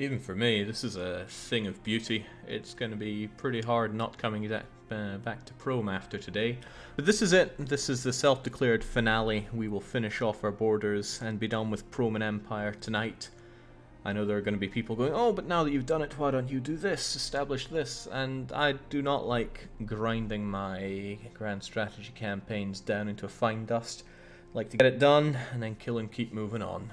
Even for me, this is a thing of beauty. It's going to be pretty hard not coming back to Prome after today. But this is it. This is the self-declared finale. We will finish off our borders and be done with PRoman Empire tonight. I know there are going to be people going, oh, but now that you've done it, why don't you do this, establish this? And I do not like grinding my grand strategy campaigns down into a fine dust. I like to get it done and then kill and keep moving on.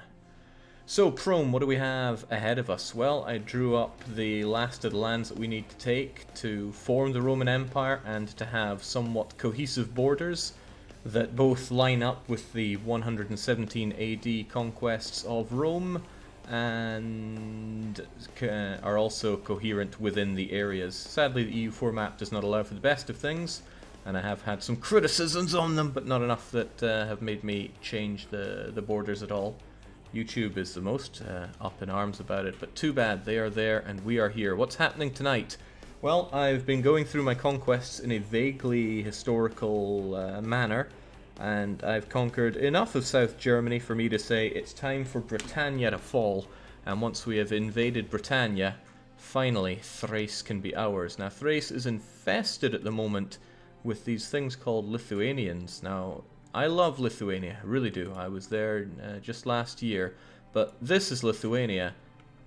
So, Prome, what do we have ahead of us? Well, I drew up the last of the lands that we need to take to form the Roman Empire and to have somewhat cohesive borders that both line up with the 117 AD conquests of Rome and are also coherent within the areas. Sadly, the EU4 map does not allow for the best of things, and I have had some criticisms on them, but not enough that have made me change the borders at all. YouTube is the most up in arms about it, but too bad, they are there and we are here. What's happening tonight? Well, I've been going through my conquests in a vaguely historical manner, and I've conquered enough of South Germany for me to say it's time for Britannia to fall, and once we have invaded Britannia, finally Thrace can be ours. Now, Thrace is infested at the moment with these things called Lithuanians. Now, I love Lithuania, I really do. I was there just last year, but this is Lithuania.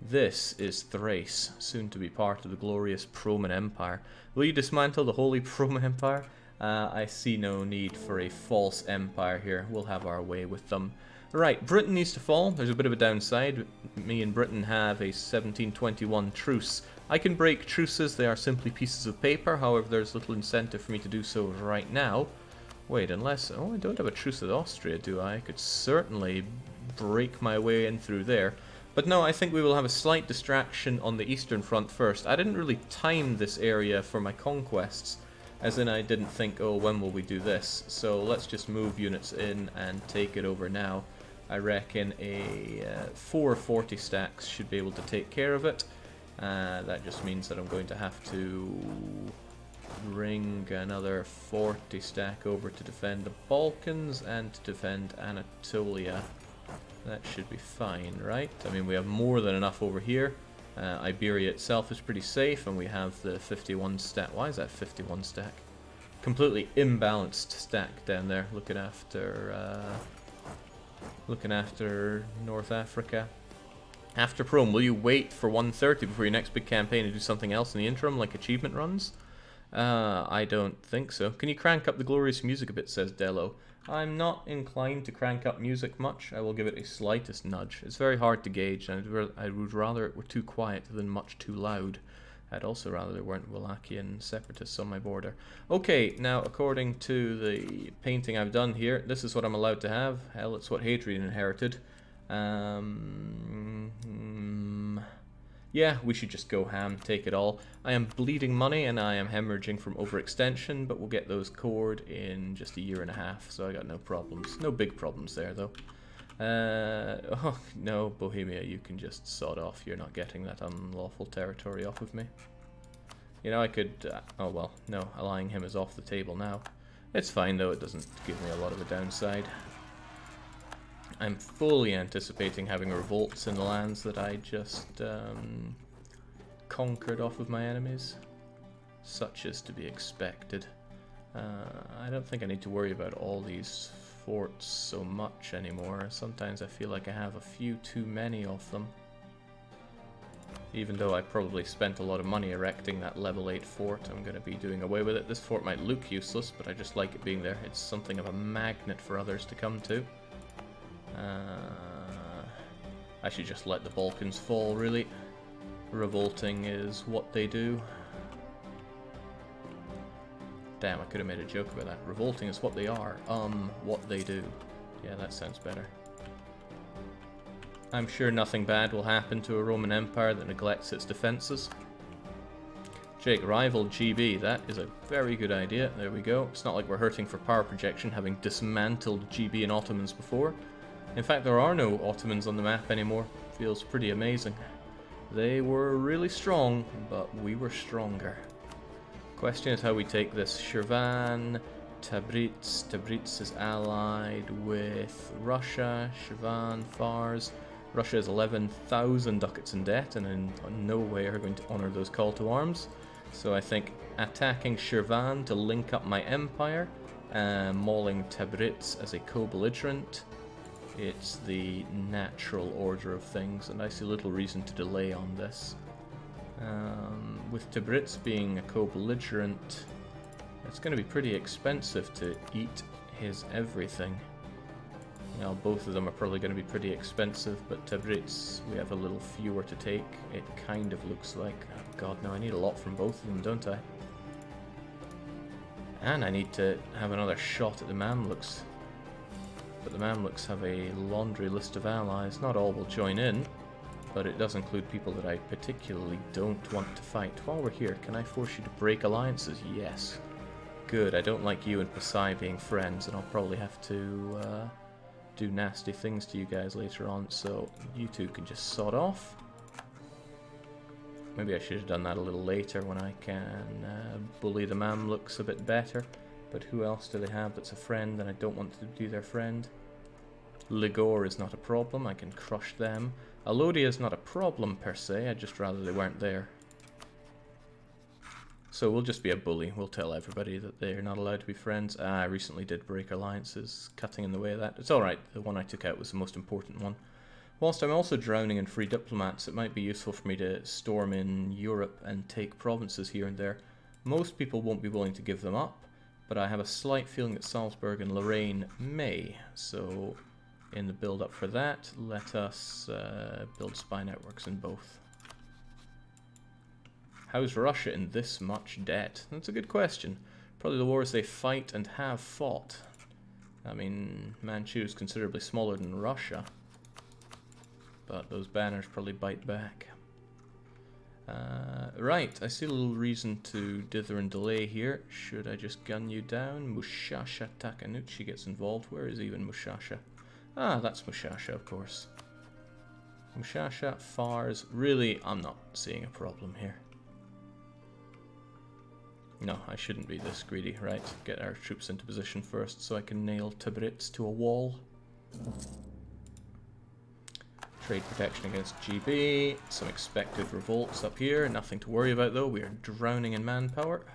This is Thrace, soon to be part of the glorious PRoman Empire. Will you dismantle the holy PRoman Empire? I see no need for a false empire here. We'll have our way with them. Right, Britain needs to fall. There's a bit of a downside. Me and Britain have a 1721 truce. I can break truces, they are simply pieces of paper, however there's little incentive for me to do so right now. Wait, unless... oh, I don't have a truce with Austria, do I? I could certainly break my way in through there. But no, I think we will have a slight distraction on the Eastern Front first. I didn't really time this area for my conquests, as in I didn't think, oh, when will we do this? So let's just move units in and take it over now. I reckon a 440 stacks should be able to take care of it. That just means that I'm going to have to bring another 40 stack over to defend the Balkans and to defend Anatolia. That should be fine, right? I mean, we have more than enough over here. Iberia itself is pretty safe, and we have the 51 stack. Why is that 51 stack? Completely imbalanced stack down there, looking after North Africa. After Prome, will you wait for 130 before your next big campaign and do something else in the interim, like achievement runs? I don't think so. Can you crank up the glorious music a bit, says Dello. I'm not inclined to crank up music much. I will give it a slightest nudge. It's very hard to gauge, and I would rather it were too quiet than much too loud. I'd also rather there weren't Wallachian separatists on my border. Okay, now according to the painting I've done here, this is what I'm allowed to have. Hell, it's what Hadrian inherited. Yeah, we should just go ham, take it all. I am bleeding money and I am hemorrhaging from overextension, but we'll get those cored in just a year and a half, so I got no problems. No big problems there, though. Oh, no, Bohemia, you can just sod off. You're not getting that unlawful territory off of me. You know, I could... oh, well, no, allying him is off the table now. It's fine, though. It doesn't give me a lot of a downside. I'm fully anticipating having revolts in the lands that I just conquered off of my enemies. Such is to be expected. I don't think I need to worry about all these forts so much anymore. Sometimes I feel like I have a few too many of them. Even though I probably spent a lot of money erecting that level 8 fort, I'm going to be doing away with it. This fort might look useless, but I just like it being there. It's something of a magnet for others to come to. I should just let the Balkans fall, really. Revolting is what they do. Damn, I could have made a joke about that. Revolting is what they are. What they do. Yeah, that sounds better. I'm sure nothing bad will happen to a Roman Empire that neglects its defenses. Jake, rival GB, that is a very good idea. There we go. It's not like we're hurting for power projection, having dismantled GB and Ottomans before. In fact, there are no Ottomans on the map anymore. Feels pretty amazing. They were really strong, but we were stronger. Question is how we take this. Shirvan, Tabriz. Tabriz is allied with Russia. Shirvan, Fars. Russia is 11,000 ducats in debt, and in no way are going to honour those call to arms. So I think attacking Shirvan to link up my empire, mauling Tabriz as a co-belligerent, it's the natural order of things, and I see little reason to delay on this. With Tabriz being a co-belligerent, it's going to be pretty expensive to eat his everything. You know, both of them are probably going to be pretty expensive, but Tabriz, we have a little fewer to take. It kind of looks like... Oh god, no, I need a lot from both of them, don't I? And I need to have another shot at the Mamluks. But the Mamluks have a laundry list of allies. Not all will join in, but it does include people that I particularly don't want to fight. While we're here, can I force you to break alliances? Yes. Good, I don't like you and Pasai being friends, and I'll probably have to do nasty things to you guys later on, so you two can just sod off. Maybe I should have done that a little later when I can bully the Mamluks a bit better. But who else do they have that's a friend and I don't want to be their friend? Ligor is not a problem, I can crush them. Alodia is not a problem per se, I'd just rather they weren't there. So we'll just be a bully, we'll tell everybody that they're not allowed to be friends. I recently did break alliances, cutting in the way of that. It's alright, the one I took out was the most important one. Whilst I'm also drowning in free diplomats, it might be useful for me to storm in Europe and take provinces here and there. Most people won't be willing to give them up, but I have a slight feeling that Salzburg and Lorraine may. So in the build-up for that, let us build spy networks in both. How's Russia in this much debt? That's a good question. Probably the wars they fight and have fought. I mean, Manchu is considerably smaller than Russia, but those banners probably bite back. Right, I see a little reason to dither and delay here. Should I just gun you down? Mushasha Takanuchi gets involved. Where is even Mushasha? Ah, that's Mushasha, of course. Mushasha, Fars. Really, I'm not seeing a problem here. No, I shouldn't be this greedy. Right, get our troops into position first so I can nail Tabriz to a wall. Trade protection against GB, some expected revolts up here, nothing to worry about though, we are drowning in manpower.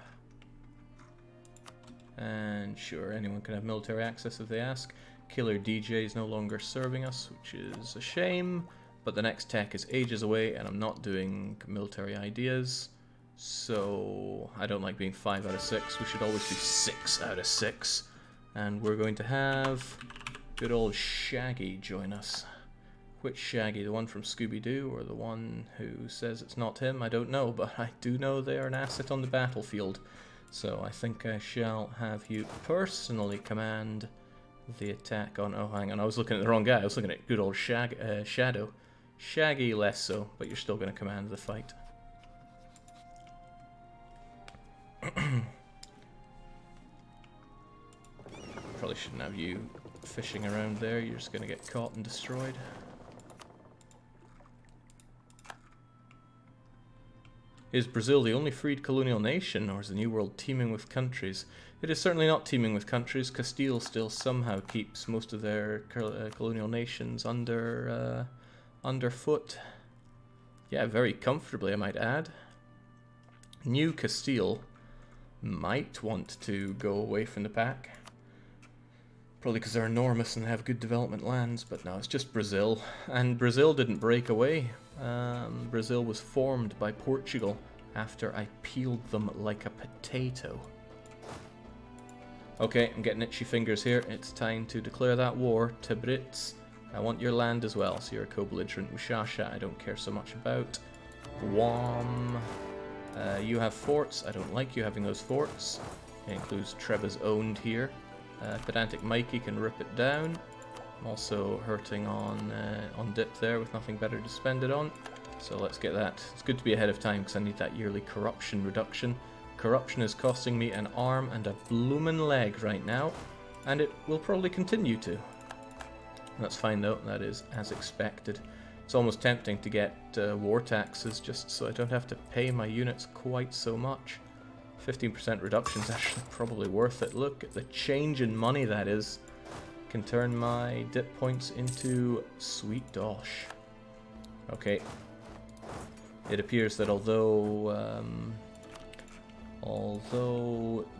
And sure, anyone can have military access if they ask. Killer DJ is no longer serving us, which is a shame, but the next tech is ages away and I'm not doing military ideas. So I don't like being 5 out of 6, we should always be 6 out of 6. And we're going to have good old Shaggy join us. Which Shaggy? The one from Scooby-Doo or the one who says it's not him? I don't know, but I do know they are an asset on the battlefield. So I think I shall have you personally command the attack on... Oh, hang on, I was looking at the wrong guy. I was looking at good old Shadow. Shaggy less so, but you're still going to command the fight. Probably shouldn't have you fishing around there. You're just going to get caught and destroyed. Is Brazil the only freed colonial nation, or is the New World teeming with countries? It is certainly not teeming with countries. Castile still somehow keeps most of their colonial nations underfoot. Yeah, very comfortably, I might add. New Castile might want to go away from the pack. Probably because they're enormous and they have good development lands, but no, it's just Brazil. And Brazil didn't break away. Brazil was formed by Portugal after I peeled them like a potato. Okay, I'm getting itchy fingers here. It's time to declare that war. Tabriz, I want your land as well, so you're a co-belligerent. Mushasha, I don't care so much about. Guam, you have forts. I don't like you having those forts. It includes Treba's owned here. Pedantic Mikey can rip it down. I'm also hurting on dip there with nothing better to spend it on. So let's get that. It's good to be ahead of time because I need that yearly corruption reduction. Corruption is costing me an arm and a bloomin' leg right now, and it will probably continue to. That's fine though, that is as expected. It's almost tempting to get war taxes just so I don't have to pay my units quite so much. 15% reduction is actually probably worth it. Look at the change in money, that is. Can turn my dip points into sweet dosh. Okay. It appears that although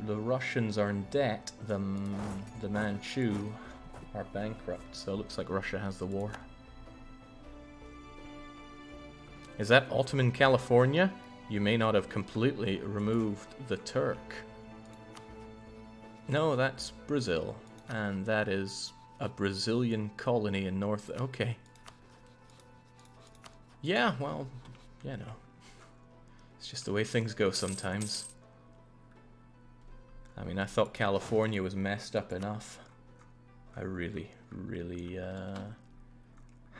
the Russians are in debt, the Manchu are bankrupt. So it looks like Russia has the war. Is that Ottoman California? You may not have completely removed the Turk. No, that's Brazil. And that is a Brazilian colony in North... Okay. Yeah, well, you know. It's just the way things go sometimes. I mean, I thought California was messed up enough. I really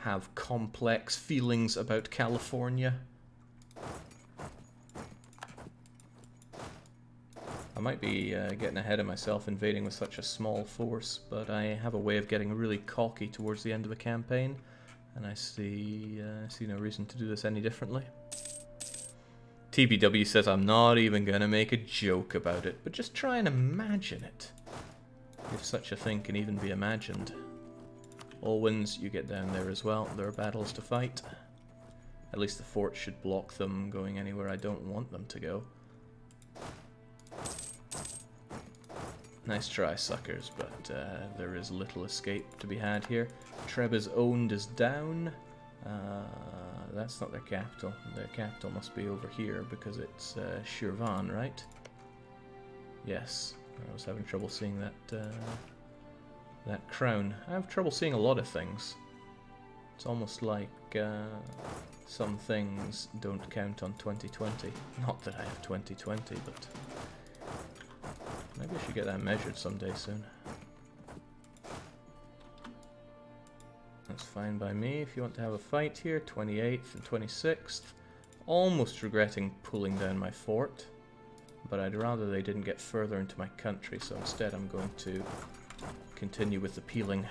have complex feelings about California. I might be getting ahead of myself invading with such a small force, but I have a way of getting really cocky towards the end of a campaign, and I see no reason to do this any differently. TBW says I'm not even gonna make a joke about it, but just try and imagine it. If such a thing can even be imagined. Alwyn's, you get down there as well. There are battles to fight. At least the fort should block them going anywhere I don't want them to go. Nice try, suckers, but there is little escape to be had here. Treba's owned is down. That's not their capital. Their capital must be over here because it's Shirvan, right? Yes. I was having trouble seeing that crown. I have trouble seeing a lot of things. It's almost like some things don't count on 2020. Not that I have 2020, but maybe I should get that measured someday soon. That's fine by me if you want to have a fight here. 28th and 26th. Almost regretting pulling down my fort, but I'd rather they didn't get further into my country, so instead I'm going to continue with the peeling.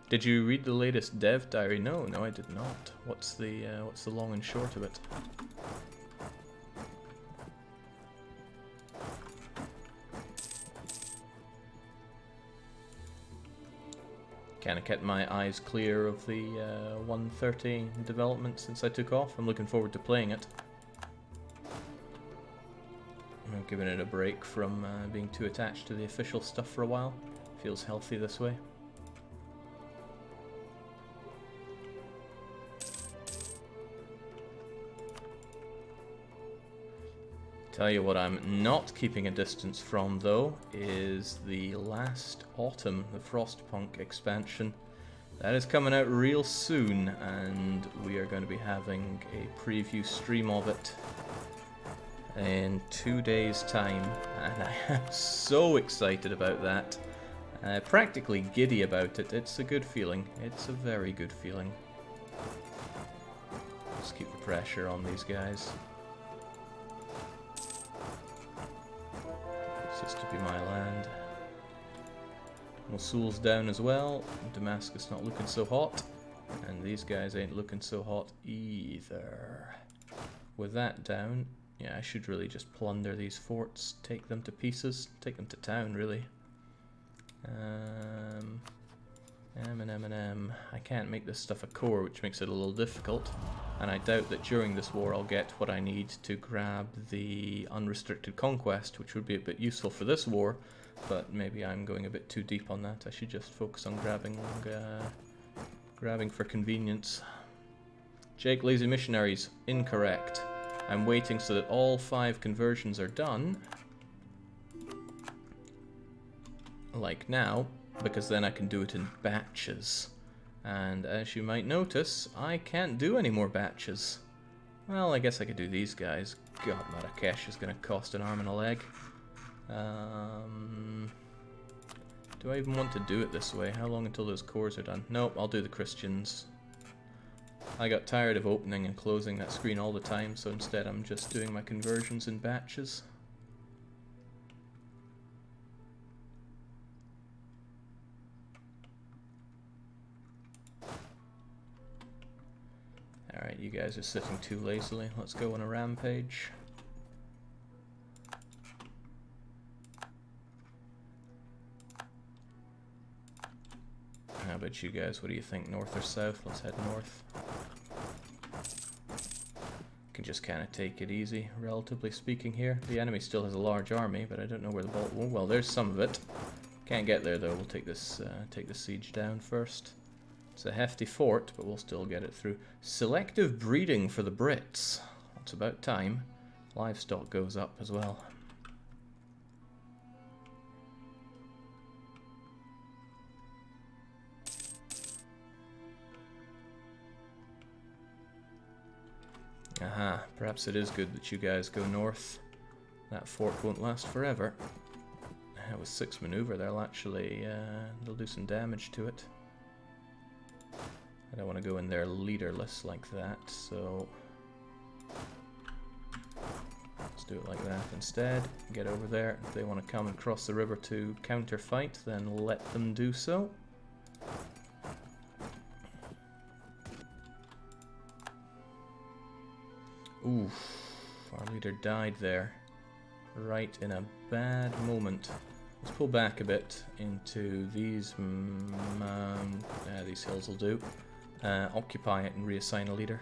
Did you read the latest dev diary? No, I did not. What's the long and short of it? Kind of kept my eyes clear of the 130 development since I took off. I'm looking forward to playing it. I'm giving it a break from being too attached to the official stuff for a while. Feels healthy this way. Tell you what I'm not keeping a distance from, though, is the last autumn, the Frostpunk expansion. That is coming out real soon, and we are going to be having a preview stream of it in 2 days' time, and I am so excited about that. Practically giddy about it. It's a good feeling. It's a very good feeling. Just keep the pressure on these guys. This is to be my land. Mosul's down as well. Damascus not looking so hot. And these guys ain't looking so hot either. With that down, yeah, I should really just plunder these forts, take them to pieces, take them to town, really. M. I can't make this stuff a core, which makes it a little difficult. And I doubt that during this war I'll get what I need to grab the unrestricted conquest, which would be a bit useful for this war, but maybe I'm going a bit too deep on that. I should just focus on grabbing for convenience. Jake, Lazy Missionaries, incorrect. I'm waiting so that all 5 conversions are done, like now, because then I can do it in batches. And as you might notice, I can't do any more batches. Well, I guess I could do these guys. God, Marrakesh is going to cost an arm and a leg. Do I even want to do it this way? How long until those cores are done? Nope, I'll do the Christians. I got tired of opening and closing that screen all the time, so instead I'm just doing my conversions in batches. Alright, you guys are sitting too lazily. Let's go on a rampage. about you guys? What do you think? North or south? Let's head north. Can just kind of take it easy, relatively speaking here. The enemy still has a large army, but I don't know where the ball... Oh, well, there's some of it. Can't get there, though. We'll take this take the siege down first. It's a hefty fort, but we'll still get it through. Selective breeding for the Brits. It's about time. Livestock goes up as well. Aha, perhaps it is good that you guys go north. That fort won't last forever. With 6 maneuver, they'll actually they'll do some damage to it. I don't want to go in there leaderless like that, so let's do it like that instead. Get over there. If they want to come and cross the river to counter fight, then let them do so. Oof, our leader died there, right in a bad moment. Let's pull back a bit into these hills will do. Occupy it and reassign a leader.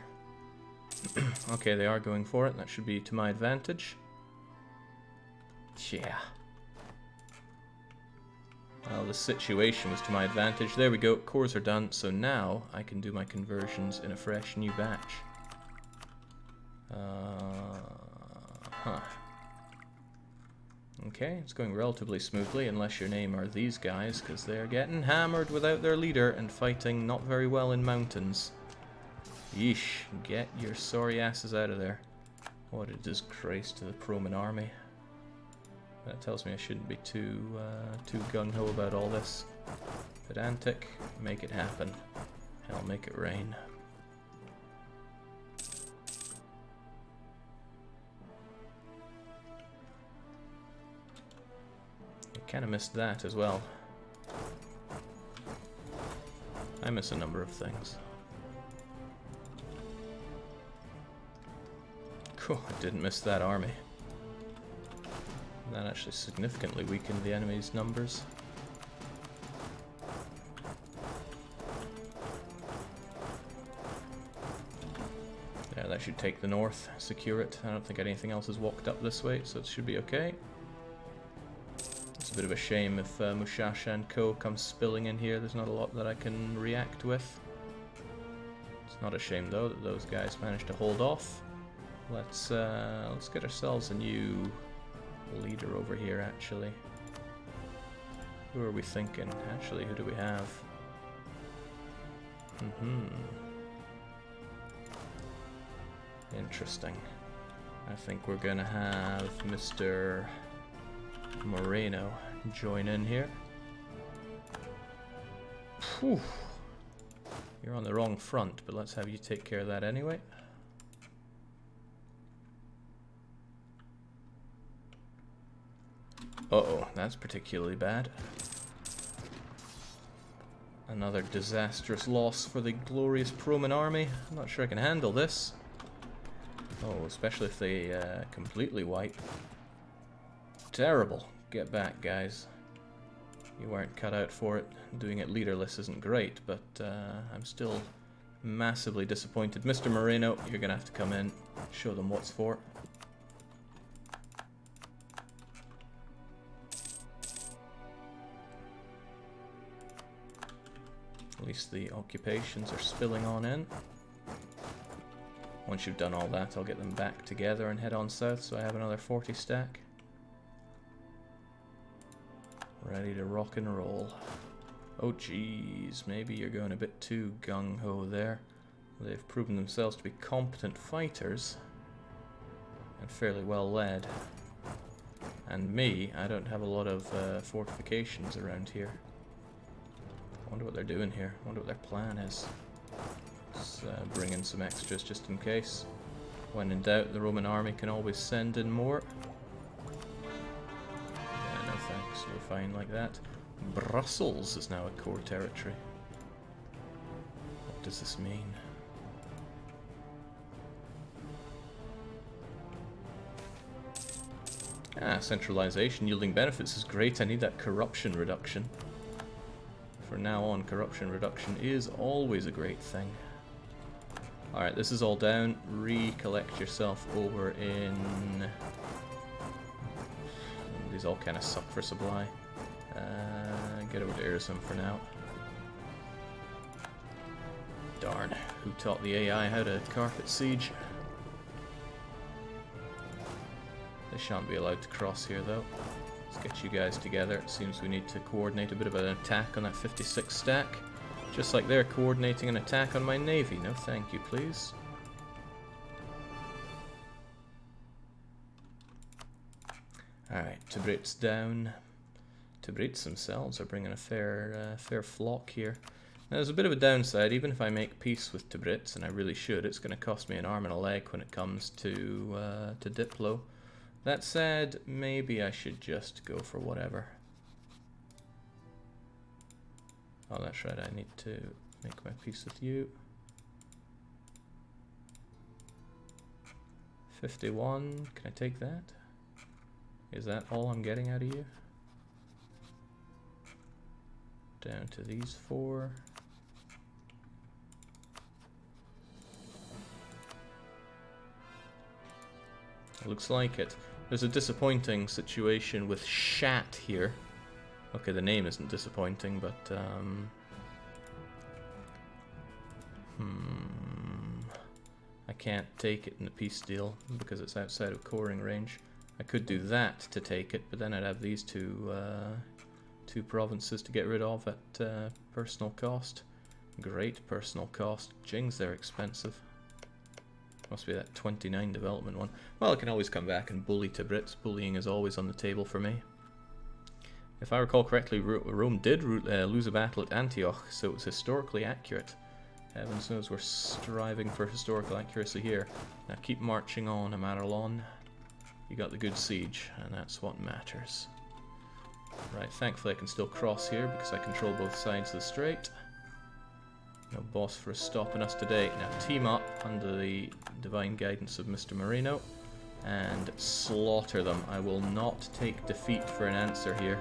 Okay, they are going for it. That should be to my advantage. Yeah. Well, the situation was to my advantage. There we go, cores are done, so now I can do my conversions in a fresh new batch. Okay, it's going relatively smoothly, unless your name are these guys, because they're getting hammered without their leader and fighting not very well in mountains. Yeesh, get your sorry asses out of there. What a disgrace to the PRoman army. That tells me I shouldn't be too gung-ho about all this. Pedantic, make it happen. Hell, make it rain. Kind of missed that as well. I miss a number of things. Cool, I didn't miss that army. That actually significantly weakened the enemy's numbers. Yeah, that should take the north, secure it. I don't think anything else has walked up this way, so it should be okay. It's a bit of a shame if Mushasha and Co. come spilling in here. There's not a lot that I can react with. It's not a shame though that those guys managed to hold off. Let's get ourselves a new leader over here. Actually, who are we thinking? Actually, who do we have? Interesting. I think we're gonna have Mr. Moreno join in here. Whew. You're on the wrong front, but let's have you take care of that anyway. Uh-oh, that's particularly bad. Another disastrous loss for the glorious PRoman army. I'm not sure I can handle this. Oh, especially if they completely wipe. Terrible. Get back, guys. You weren't cut out for it. Doing it leaderless isn't great, but I'm still massively disappointed. Mr. Moreno, you're gonna have to come in, show them what's for. At least the occupations are spilling on in. Once you've done all that, I'll get them back together and head on south, so I have another 40 stack. Ready to rock and roll. Oh geez, maybe you're going a bit too gung-ho there. They've proven themselves to be competent fighters and fairly well led. And me, I don't have a lot of fortifications around here. I wonder what they're doing here. I wonder what their plan is. Let's bring in some extras just in case. When in doubt, the Roman army can always send in more. Yeah, no thanks. We're fine like that. Brussels is now a core territory. What does this mean? Ah, centralization yielding benefits is great. I need that corruption reduction from now on, corruption reduction is always a great thing. Alright, this is all down. Recollect yourself over in... These all kind of suck for supply. Get over to Irisum for now. Darn, who taught the AI how to carpet siege? They shan't be allowed to cross here though. Let's get you guys together. It seems we need to coordinate a bit of an attack on that 56 stack. Just like they're coordinating an attack on my navy. No thank you, please. Alright, Tabrits down. Tabrits themselves are bringing a fair flock here. Now there's a bit of a downside. Even if I make peace with Tabrits, and I really should, it's going to cost me an arm and a leg when it comes to Diplo. That said, maybe I should just go for whatever. Oh, that's right, I need to make my peace with you. 51, can I take that? Is that all I'm getting out of you? Down to these 4. It looks like it. There's a disappointing situation with Shat here. Okay, the name isn't disappointing, but I can't take it in the peace deal because it's outside of coring range. I could do that to take it, but then I'd have these two provinces to get rid of at personal cost. Great personal cost. Jings, they're expensive. Must be that 29 development one. Well, I can always come back and bully Tabrits. Bullying is always on the table for me. If I recall correctly, Rome did lose a battle at Antioch, so it was historically accurate. Heavens knows we're striving for historical accuracy here. Now keep marching on, Amaralon. You got the good siege, and that's what matters. Right, thankfully I can still cross here because I control both sides of the strait. No Bosphorus stopping us today. Now team up under the divine guidance of Mr. Marino and slaughter them. I will not take defeat for an answer here.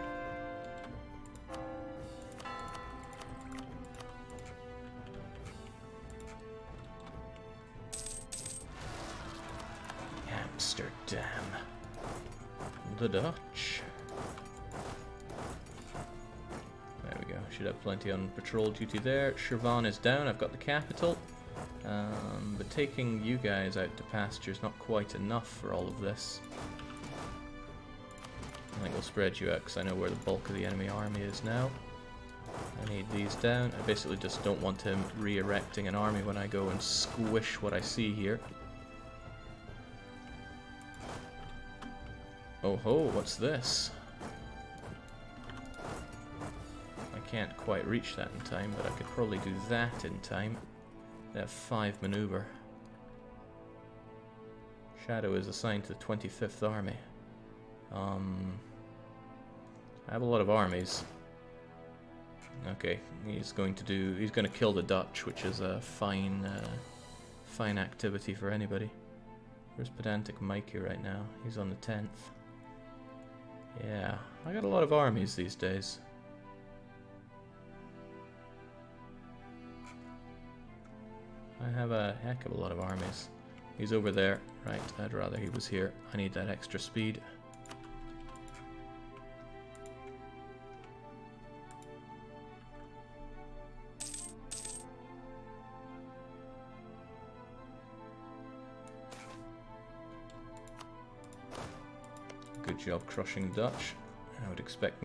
Amsterdam. The Dutch. There we go. Should have plenty on patrol duty there. Shirvan is down. I've got the capital. But taking you guys out to pasture is not quite enough for all of this. I think we'll spread you out because I know where the bulk of the enemy army is now. I need these down. I basically just don't want him re-erecting an army when I go and squish what I see here. Oh ho, what's this? I can't quite reach that in time, but I could probably do that in time. They have 5 maneuver. Shadow is assigned to the 25th Army. I have a lot of armies. Okay, he's going to kill the Dutch, which is a fine activity for anybody. Where's Pedantic Mikey right now? He's on the 10th. Yeah, I got a lot of armies these days. I have a heck of a lot of armies. He's over there. Right, I'd rather he was here. I need that extra speed. Good job crushing the Dutch. I would expect